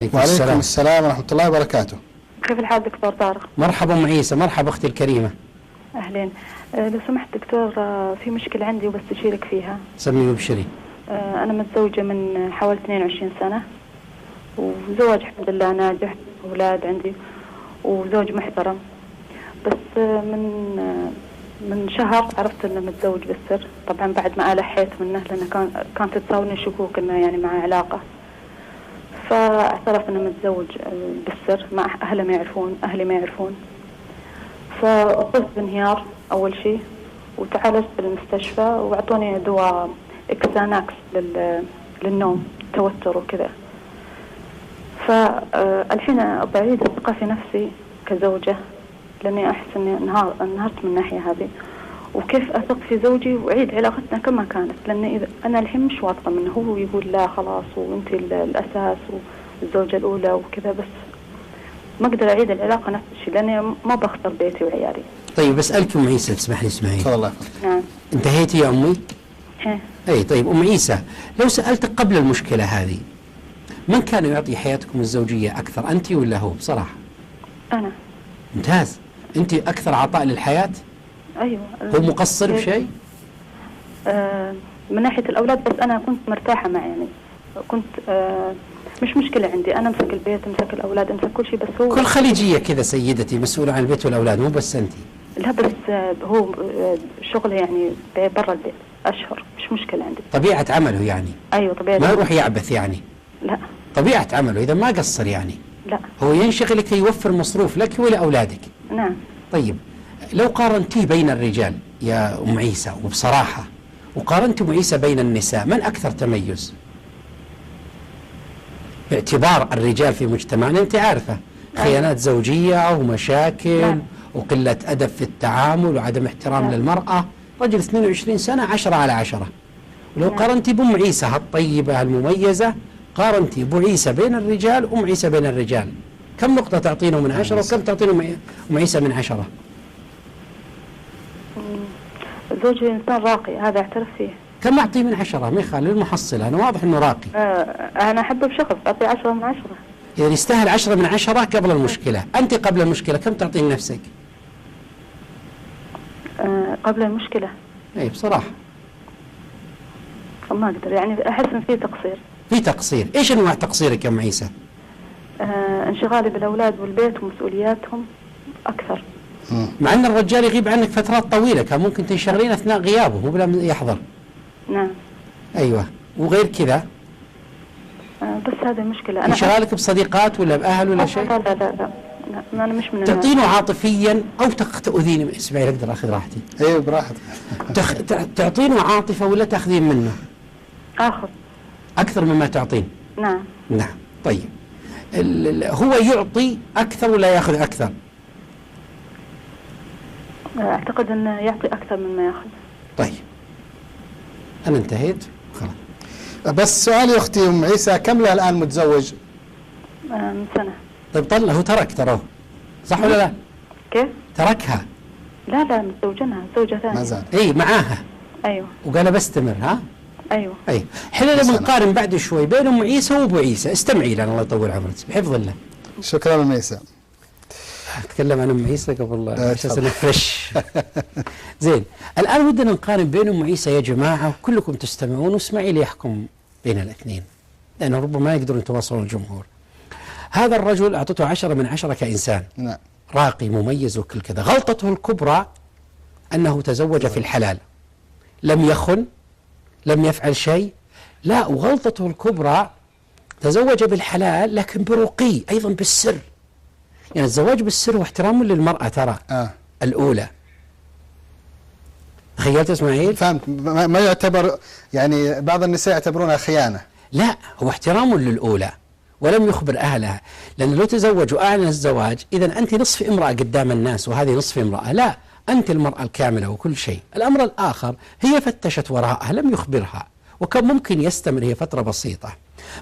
وعليكم السلام ورحمة الله وبركاته. كيف الحال دكتور طارق؟ مرحبا أم عيسى. مرحبا أختي الكريمة. أهلين. لو سمحت دكتور، في مشكلة عندي وبستشيرك فيها. سمي وابشري. أنا متزوجة من حوالي 22 سنة، وزوج الحمد لله ناجح، أولاد عندي وزوج محترم. بس من شهر عرفت إنه متزوج بالسر، طبعا بعد ما ألحيت منه لأنه كانت تساويني شكوك إنه يعني مع علاقة. فاعترف انه متزوج بالسر مع اهله ما يعرفون، اهلي ما يعرفون. فاصبت بانهيار اول شيء، وتعالجت بالمستشفى واعطوني دواء اكساناكس للنوم، توتر وكذا. فالحين بعيد الثقة في نفسي كزوجة، لاني احس اني انهارت من الناحية هذه، وكيف اثق في زوجي واعيد علاقتنا كما كانت، لان اذا انا الحين مش واثقه منه، هو يقول لا خلاص وانت الاساس والزوجه الاولى وكذا، بس ما اقدر اعيد العلاقه نفس الشيء لاني ما بخسر بيتي وعيالي. طيب بسألك أم عيسى، تسمح لي اسمعي. تفضل. نعم. انتهيتي يا أمي؟ ايه. أي طيب أم عيسى، لو سألتك قبل المشكلة هذه، من كان يعطي حياتكم الزوجية أكثر، أنت ولا هو بصراحة؟ أنا. ممتاز. أنت أكثر عطاء للحياة؟ أيوة. هو مقصر بشيء؟ من ناحية الأولاد، بس أنا كنت مرتاحة معه، يعني كنت مش مشكلة عندي، أنا أمسك البيت، أمسك الأولاد، أمسك كل شيء، بس هو كل خليجية كذا سيدتي، مسؤولة عن البيت والأولاد، مو بس أنت. لا بس هو شغله يعني برا البيت أشهر، مش مشكلة عندي. طبيعة عمله يعني؟ أيوة طبيعة. ما يروح يعبث يعني؟ لا. طبيعة عمله، إذا ما قصر يعني؟ لا. هو ينشغل لكي يوفر مصروف لك ولأولادك. نعم. طيب لو قارنتي بين الرجال يا أم عيسى، وبصراحة وقارنت أم عيسى بين النساء، من أكثر تميز؟ باعتبار الرجال في مجتمعنا أنت عارفة خيانات زوجية ومشاكل وقلة أدب في التعامل وعدم احترام للمرأة. رجل 22 سنة 10 على 10. ولو قارنتي بأم عيسى هالطيبة المميزة، قارنتي أبو عيسى بين الرجال وأم عيسى بين الرجال، كم نقطة تعطينه من 10 وكم تعطينه أم عيسى من 10؟ زوجي إنسان راقي، هذا اعترف فيه. كم أعطيه من 10؟ ما يخالي المحصلة، أنا واضح إنه راقي. أنا أحبه بشغف، أعطيه 10 من 10. إذا يستاهل 10 من 10 قبل المشكلة. أنت قبل المشكلة كم تعطين نفسك؟ قبل المشكلة؟ أي بصراحة ما أقدر، يعني أحس إن في تقصير. في تقصير. إيش أنواع تقصيرك يا أم عيسى؟ انشغالي بالأولاد والبيت ومسؤولياتهم أكثر. مع أن الرجال يغيب عنك فترات طويلة، كان ممكن تنشغلين أثناء غيابه مو بلا يحضر. نعم. أيوة. وغير كذا؟ بس هذه المشكلة. انشغالك بصديقات ولا بأهل ولا شيء؟ لا لا لا لا، لا أنا مش من تعطينه عاطفيا أو تؤذيني؟ اسمعي أقدر أخذ راحتي. ايوه براحتك. تعطينه عاطفة ولا تأخذين منه؟ آخذ أكثر مما تعطين. نعم. نعم. طيب هو يعطي أكثر ولا يأخذ أكثر؟ أعتقد أنه يعطي أكثر مما يأخذ. طيب أنا انتهيت خلاص. بس سؤالي أختي أم عيسى، كم له الآن متزوج؟ من سنة. طيب طلع، هو تراه صح ولا لا؟ كيف؟ تركها؟ لا لا، متزوجنها زوجة ثانية. ما زال. اي معاها. ايوه. وقال بستمر. ها؟ ايوه. اي احنا لما نقارن بعد شوي بين ام عيسى وابو عيسى، استمعي لنا الله يطول عمرك بحفظ الله. شكرا ام عيسى. اتكلم عن ام عيسى قبل اساس انه فريش. زين، الان ودنا نقارن بين ام عيسى يا جماعه، وكلكم تستمعون واسمعي لي يحكم بين الاثنين، لانه ربما ما يقدرون يتواصلون الجمهور. هذا الرجل اعطته 10 من 10 كانسان. نعم. راقي مميز وكل كذا. غلطته الكبرى أنه تزوج في الحلال، لم يخن، لم يفعل شيء. لا، وغلطته الكبرى تزوج بالحلال لكن برقي أيضا بالسر. يعني الزواج بالسر هو احترام للمرأة ترى. الأولى. تخيلت اسماعيل؟ فهمت. ما يعتبر، يعني بعض النساء يعتبرونها خيانة. لا، هو احترام للأولى ولم يخبر أهلها، لأن لو تزوج وأعلن الزواج إذا أنت نصف امرأة قدام الناس وهذه نصف امرأة. لا، أنت المرأة الكاملة وكل شيء. الأمر الآخر، هي فتشت وراءها لم يخبرها، وكان ممكن يستمر هي فترة بسيطة.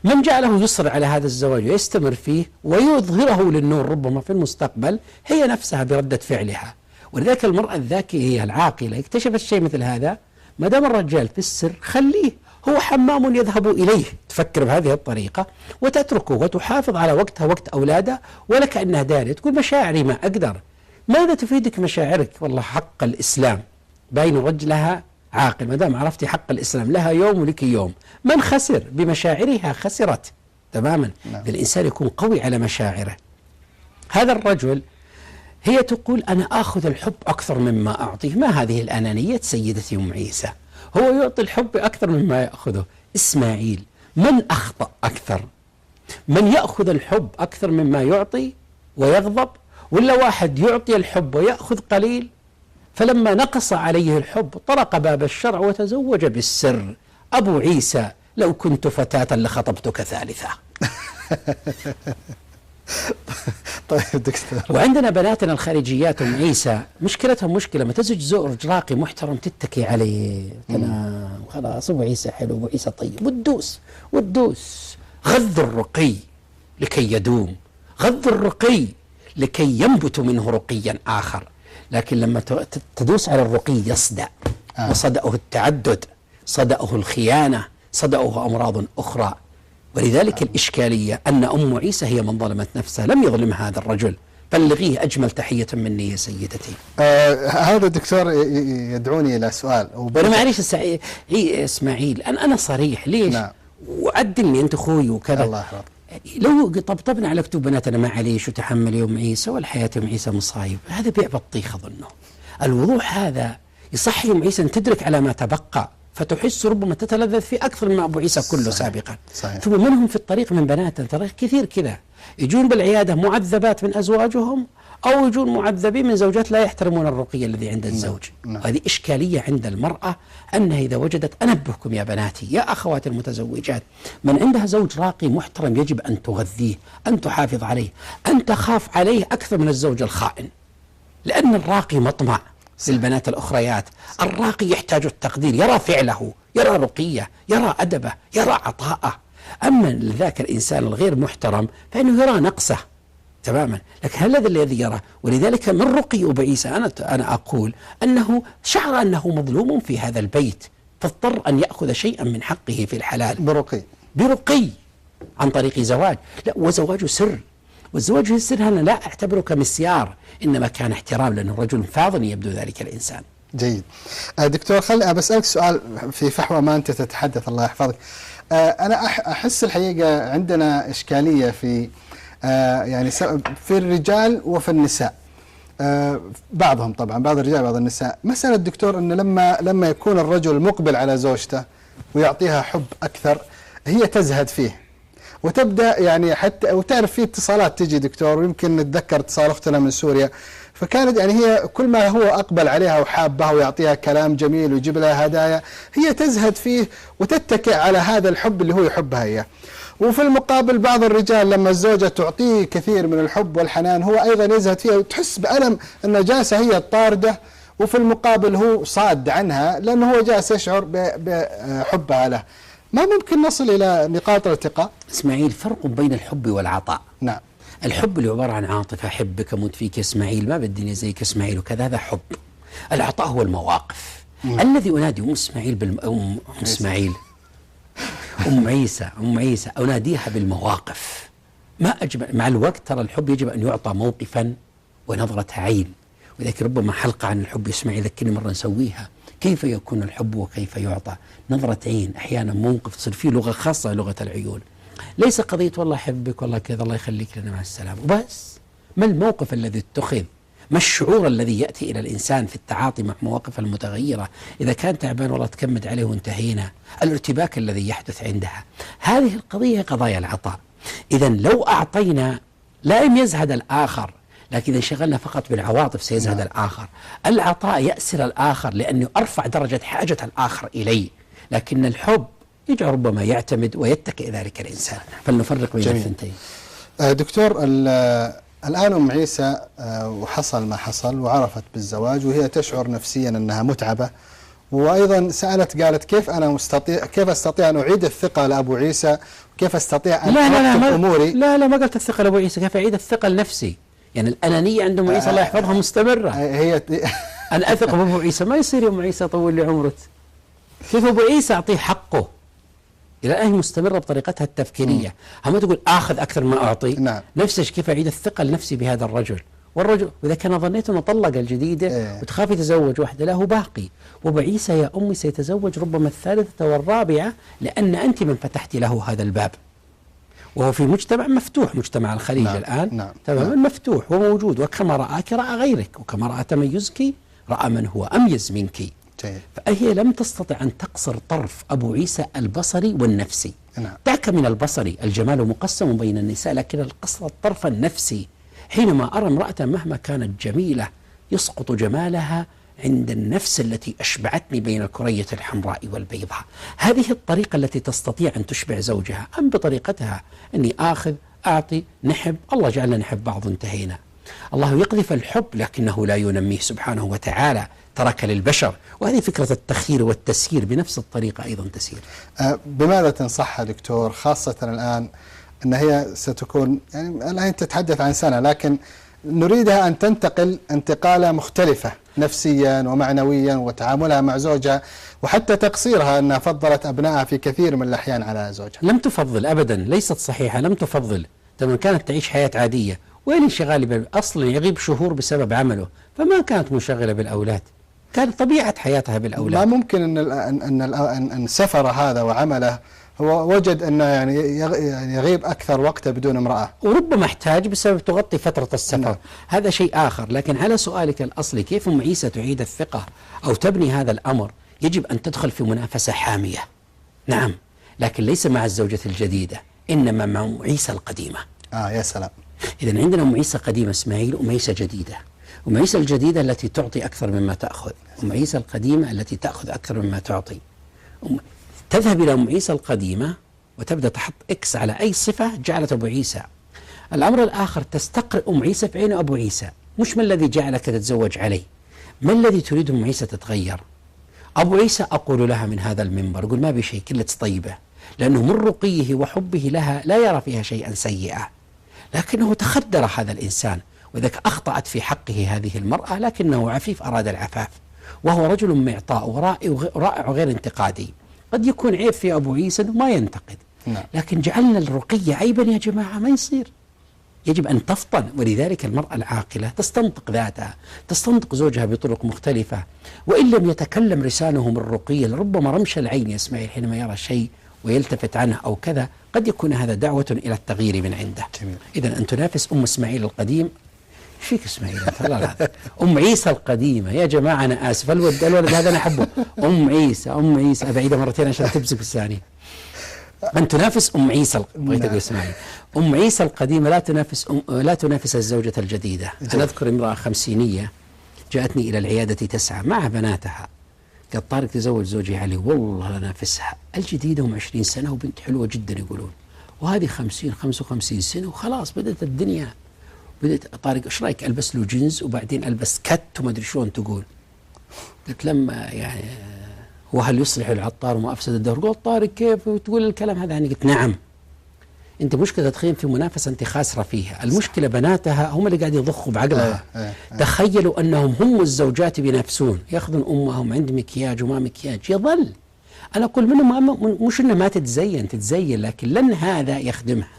من جعله يصر على هذا الزواج ويستمر فيه ويظهره للنور ربما في المستقبل هي نفسها بردة فعلها. ولذلك المرأة الذكية العاقلة اكتشفت شيء مثل هذا، ما دام الرجال في السر خليه، هو حمام يذهب إليه، تفكر بهذه الطريقة وتتركه وتحافظ على وقتها وقت أولادها ولا كأنها دارية. تقول مشاعري ما أقدر. ماذا تفيدك مشاعرك؟ والله حق الإسلام بين رجلها عاقل، ما دام عرفتي حق الإسلام لها يوم ولك يوم. من خسر بمشاعرها خسرت تماما. الإنسان يكون قوي على مشاعره. هذا الرجل هي تقول أنا آخذ الحب أكثر مما أعطيه. ما هذه الأنانية سيدتي أم عيسى؟ هو يعطي الحب أكثر مما يأخذه. إسماعيل من أخطأ أكثر؟ من يأخذ الحب أكثر مما يعطي ويغضب، ولا واحد يعطي الحب ويأخذ قليل؟ فلما نقص عليه الحب طرق باب الشرع وتزوج بالسر. أبو عيسى لو كنت فتاة لخطبتك ثالثة. طيب دكتور، وعندنا بناتنا الخارجيات أم عيسى مشكلتهم مشكلة، ما تزوج زوج راقي محترم تتكي عليه تنام خلاص. أبو عيسى حلو، أبو عيسى طيب، والدوس غض الرقي لكي يدوم، غض الرقي لكي ينبت منه رقيا آخر. لكن لما تدوس على الرقي يصدأ، وصدأه التعدد، صدأه الخيانة، صدأه أمراض أخرى. ولذلك الإشكالية أن أم عيسى هي من ظلمت نفسها، لم يظلمها هذا الرجل. بلغيه أجمل تحية مني يا سيدتي. هذا دكتور يدعوني إلى سؤال. وأنا معليش إسماعيل أنا صريح ليش؟ نعم. وعدلني أنت أخوي وكذا. الله يحفظك. لو طبطبنا على كتب بناتنا معليش وتحملي أم عيسى والحياة أم عيسى مصايب، هذا بيع بطيخ أظنه. الوضوح هذا يصحي أم عيسى أن تدرك على ما تبقى، فتحس ربما تتلذذ فيه أكثر مما أبو عيسى كله سابقا. صحيح. ثم منهم في الطريق من بناتنا ترى كثير كذا يجون بالعيادة معذبات من أزواجهم، أو يجون معذبين من زوجات لا يحترمون الرقي الذي عند الزوج. هذه إشكالية عند المرأة، أنها إذا وجدت، أنبهكم يا بناتي يا أخوات المتزوجات، من عندها زوج راقي محترم يجب أن تغذيه، أن تحافظ عليه، أن تخاف عليه أكثر من الزوج الخائن. لأن الراقي مطمع. للبنات الأخريات الراقي يحتاج التقدير، يرى فعله، يرى رقيه، يرى أدبه، يرى عطاءه. أما لذاك الإنسان الغير محترم فإنه يرى نقصه تماما. لكن هل هذا الذي يرى؟ ولذلك من رقي أبو عيسى أنا أقول أنه شعر أنه مظلوم في هذا البيت، فاضطر أن يأخذ شيئا من حقه في الحلال برقي عن طريق زواج. لا، وزواج سر، والزواج السر أنا لا أعتبره كمسيار، إنما كان احترام، لأنه رجل فاضل يبدو ذلك الإنسان. جيد. دكتور خلي بسألك سؤال في فحوى ما أنت تتحدث، الله يحفظك. أنا أحس الحقيقة عندنا إشكالية في يعني في الرجال وفي النساء، بعضهم طبعا، بعض الرجال بعض النساء. مسألة دكتور أن لما يكون الرجل مقبل على زوجته ويعطيها حب أكثر، هي تزهد فيه وتبدأ يعني حتى، وتعرف في اتصالات تجي دكتور، ويمكن نتذكر اتصال أختنا من سوريا، فكانت يعني هي كل ما هو أقبل عليها وحابها ويعطيها كلام جميل ويجيب لها هدايا، هي تزهد فيه وتتكئ على هذا الحب اللي هو يحبها إياه. وفي المقابل بعض الرجال لما الزوجة تعطيه كثير من الحب والحنان هو أيضا يزهد فيها، وتحس بألم النجاسة هي الطاردة، وفي المقابل هو صاد عنها لأنه هو جالس يشعر بحبها له. ما ممكن نصل إلى نقاط الالتقاء؟ إسماعيل، فرق بين الحب والعطاء. نعم. الحب اللي عبارة عن عاطفة، أحبك أموت فيك يا إسماعيل، ما بدني زيك إسماعيل وكذا، هذا حب. العطاء هو المواقف. الذي أنادي أم إسماعيل أم عيسى أناديها بالمواقف. ما أجمل مع الوقت، ترى الحب يجب أن يعطى موقفا ونظرة عين. ولذلك ربما حلقة عن الحب يسمع يذكرني مرة نسويها، كيف يكون الحب وكيف يعطى. نظرة عين، أحيانا موقف تصير فيه لغة خاصة لغة العيون، ليس قضية والله أحبك والله كذا الله يخليك لنا مع السلامة وبس. ما الموقف الذي اتخذ؟ ما الشعور الذي يأتي إلى الإنسان في التعاطي مع مواقف المتغيرة؟ إذا كان تعبان والله تكمد عليه وانتهينا. الارتباك الذي يحدث عندها، هذه القضية قضايا العطاء. إذا لو أعطينا لا يزهد الآخر، لكن إذا انشغلنا فقط بالعواطف سيزهد الآخر. العطاء يأسر الآخر لأنه أرفع درجة حاجة الآخر إليه، لكن الحب يجعل ربما يعتمد ويتكئ ذلك الإنسان. فلنفرق بين الثنتين. دكتور، الآن أم عيسى وحصل ما حصل وعرفت بالزواج وهي تشعر نفسيا أنها متعبة، وأيضا سألت قالت كيف أستطيع أن أعيد الثقة لأبو عيسى، كيف أستطيع أن أرتب أموري. لا ما قلت الثقة لأبو عيسى، كيف أعيد الثقة لنفسي؟ يعني الأنانية عند أم عيسى الله يحفظها مستمرة. هي أنا أثق بأبو عيسى، ما يصير يا أم عيسى طول لي عمرك. كيف أبو عيسى أعطيه حقه؟ إلى الآن هي مستمرة بطريقتها التفكيرية. هم تقول آخذ أكثر ما أعطي. نعم. نفس الشيء كيف أعيد الثقة النفسي بهذا الرجل، والرجل وإذا كان ظنيت أنه طلق الجديدة وتخاف يتزوج واحدة له باقي، وبعيسى يا أمي سيتزوج ربما الثالثة والرابعة، لأن أنت من فتحت له هذا الباب، وهو في مجتمع مفتوح، مجتمع الخليج نعم. الآن نعم. تماما نعم. مفتوح وموجود، وكما رآك رأى غيرك، وكما رأى تميزك رأى من هو أميز منك. جيد. فهي لم تستطع أن تقصر طرف أبو عيسى البصري والنفسي. نعم. دعك من البصري، الجمال مقسم بين النساء، لكن القصر الطرف النفسي. حينما أرى امرأة مهما كانت جميلة يسقط جمالها عند النفس التي أشبعتني بين الكرية الحمراء والبيضاء. هذه الطريقة التي تستطيع أن تشبع زوجها، أم بطريقتها أني آخذ أعطي نحب، الله جعلنا نحب بعض انتهينا. الله يقذف الحب لكنه لا ينميه سبحانه وتعالى، ترك للبشر. وهذه فكرة التخيير والتسيير بنفس الطريقة أيضا تسير. بماذا تنصحها دكتور، خاصة الآن أن هي ستكون يعني الآن تتحدث عن سنة، لكن نريدها أن تنتقل انتقالة مختلفة نفسيا ومعنويا، وتعاملها مع زوجها، وحتى تقصيرها أنها فضلت أبنائها في كثير من الأحيان على زوجها. لم تفضل أبدا، ليست صحيحة، لم تفضل. لما كانت تعيش حياة عادية، وين انشغال أصلا يغيب شهور بسبب عمله، فما كانت منشغلة بالأولاد، كانت طبيعة حياتها بالأولاد. ما ممكن أن سفر هذا وعمله هو وجد أنه يعني يغيب أكثر وقته بدون امرأة، وربما احتاج بسبب تغطي فترة السفر. نعم. هذا شيء آخر. لكن على سؤالك الأصلي كيف أم عيسى تعيد الثقة أو تبني هذا الأمر، يجب أن تدخل في منافسة حامية، نعم، لكن ليس مع الزوجة الجديدة، إنما مع أم عيسى القديمة. يا سلام. إذن عندنا أم عيسى قديمة إسماعيل، أم عيسى جديدة. أم عيسى الجديدة التي تعطي أكثر مما تأخذ، أم عيسى القديمة التي تأخذ أكثر مما تعطي. تذهب إلى أم عيسى القديمة وتبدأ تحط إكس على أي صفة جعلت أبو عيسى. الأمر الآخر، تستقر أم عيسى في عين أبو عيسى، مش ما الذي جعلك تتزوج عليه، ما الذي تريد أم عيسى تتغير. أبو عيسى أقول لها من هذا المنبر، أقول ما بشيء، كلة طيبة، لأنه من رقيه وحبه لها لا يرى فيها شيئا سيئا، لكنه تخدر هذا الإنسان، وذاك أخطأت في حقه هذه المرأة، لكنه عفيف أراد العفاف، وهو رجل معطاء ورائع وغير انتقادي. قد يكون عيب في أبو عيسى أنه ما ينتقد، لكن جعلنا الرقية عيبا يا جماعة، ما يصير، يجب أن تفطن. ولذلك المرأة العاقلة تستنطق ذاتها، تستنطق زوجها بطرق مختلفة، وإن لم يتكلم لسانه من رقية، ربما رمش العين يا إسماعيل حينما يرى شيء ويلتفت عنه أو كذا، قد يكون هذا دعوة إلى التغيير من عنده. إذن أن تنافس أم إسماعيل القديم، فيك إسماعيل لا أم عيسى القديمة يا جماعة، أنا آسف، الولد هذا أنا أحبه، أم عيسى أبعيدها مرتين عشان تمسك بالثانية. من تنافس أم عيسى إسماعيل، أم عيسى القديمة لا تنافس الزوجة الجديدة. أنا أذكر امرأة خمسينية جاءتني إلى العيادة تسعى مع بناتها، قالت طارق تزوج زوجي علي، والله لا نافسها، الجديدة هم 20 سنة وبنت حلوة جدا يقولون، وهذه 55 سنة وخلاص بدأت الدنيا. بدأت طارق ايش رايك البس له جينز وبعدين البس كت وما ادري شلون تقول. قلت لما يعني وهل يصلح العطار وما افسد الدهر؟ قلت طارق كيف تقول الكلام هذا؟ يعني قلت نعم، انت مشكله تدخلين في منافسه انت خاسره فيها. المشكله بناتها هم اللي قاعدين يضخوا بعقلها. تخيلوا انهم هم الزوجات بينافسون، ياخذون امهم عند مكياج وما مكياج، يظل انا اقول منهم مش انها ما تتزين، لكن لن هذا يخدمها.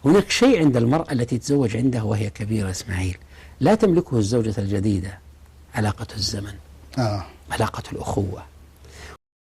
هناك شيء عند المرأة التي تتزوج عندها وهي كبيرة إسماعيل لا تملكه الزوجة الجديدة، علاقة الزمن، علاقة الأخوة،